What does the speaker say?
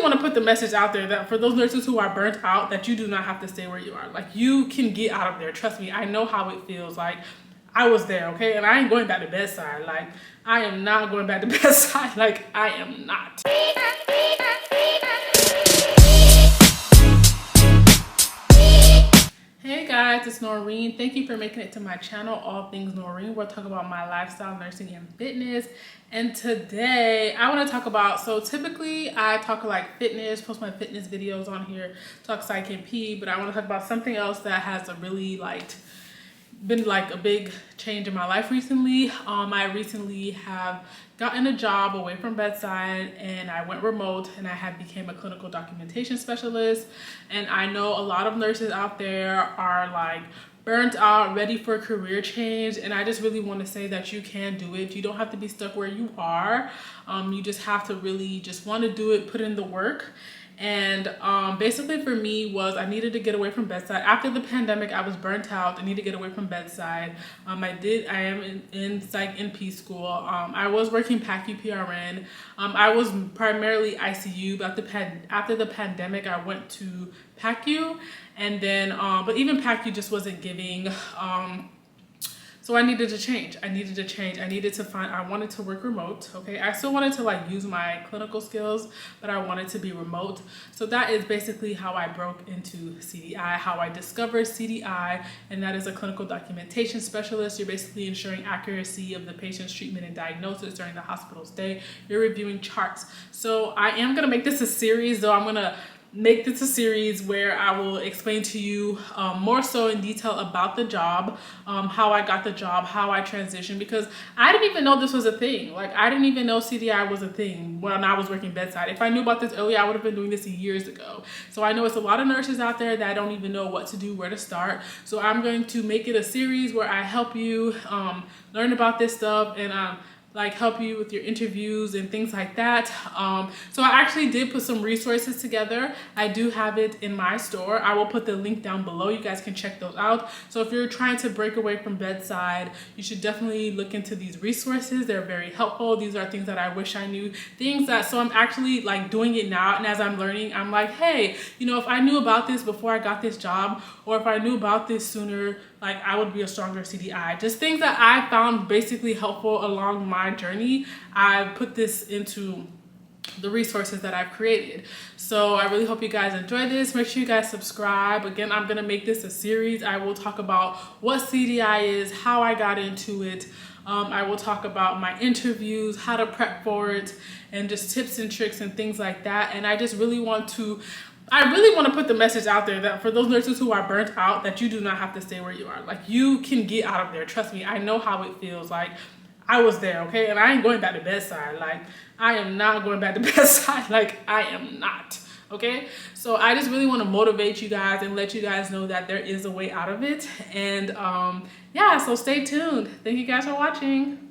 really want to put the message out there that for those nurses who are burnt out, that you do not have to stay where you are. Like, you can get out of there. Trust me, I know how it feels. Like, I was there, okay? And I ain't going back to bedside. Like, I am not going back to bedside. Like, I am not. Hey guys, it's Noreen. Thank you for making it to my channel, All Things Noreen. We'll talk about my lifestyle, nursing, and fitness. And today I want to talk about, so typically I talk like fitness, post my fitness videos on here, talk psych and P, but I want to talk about something else that has a really been a big change in my life recently. I recently have gotten a job away from bedside, and I went remote, and I have became a clinical documentation specialist. And I know a lot of nurses out there are like burnt out, ready for a career change, and I just really want to say that you can do it. You don't have to be stuck where you are. You just have to really just want to do it, put in the work. And basically for me was I needed to get away from bedside. After the pandemic, I was burnt out. I need to get away from bedside. I am in psych NP school. I was working PACU PRN. I was primarily ICU, but after the pandemic, I went to PACU, and then but even PACU just wasn't giving. So I needed to change. I wanted to work remote, okay? I still wanted to use my clinical skills, but I wanted to be remote. So that is basically how I broke into CDI, how I discovered CDI, and that is a clinical documentation specialist. You're basically ensuring accuracy of the patient's treatment and diagnosis during the hospital stay. You're reviewing charts. So I am gonna make this a series, though. I'm gonna make this a series where I will explain to you more so in detail about the job, how I got the job, how I transitioned, because I didn't even know this was a thing. Like, I didn't even know CDI was a thing when I was working bedside. If I knew about this earlier, I would have been doing this years ago. So I know it's a lot of nurses out there that don't even know what to do, where to start. So I'm going to make it a series where I help you learn about this stuff, and help you with your interviews and things like that. So I actually did put some resources together. I do have it in my store. I will put the link down below. You guys can check those out. So if you're trying to break away from bedside, you should definitely look into these resources. They're very helpful. These are things that I wish I knew. So I'm actually doing it now, and as I'm learning, I'm like, hey, if I knew about this before I got this job, or if I knew about this sooner, I would be a stronger CDI. Just things that I found basically helpful along my journey. I put this into the resources that I've created. So I really hope you guys enjoy this. Make sure you guys subscribe. Again, I'm gonna make this a series. I will talk about what CDI is, how I got into it. I will talk about my interviews, how to prep for it, and just tips and tricks and things like that. And I really want to put the message out there that for those nurses who are burnt out, that you do not have to stay where you are. Like, you can get out of there. Trust me, I know how it feels. Like, I was there, okay? And I ain't going back to bedside. Like, I am not going back to bedside. Like, I am not, okay? So I just really want to motivate you guys and let you guys know that there is a way out of it. And yeah, so stay tuned. Thank you guys for watching.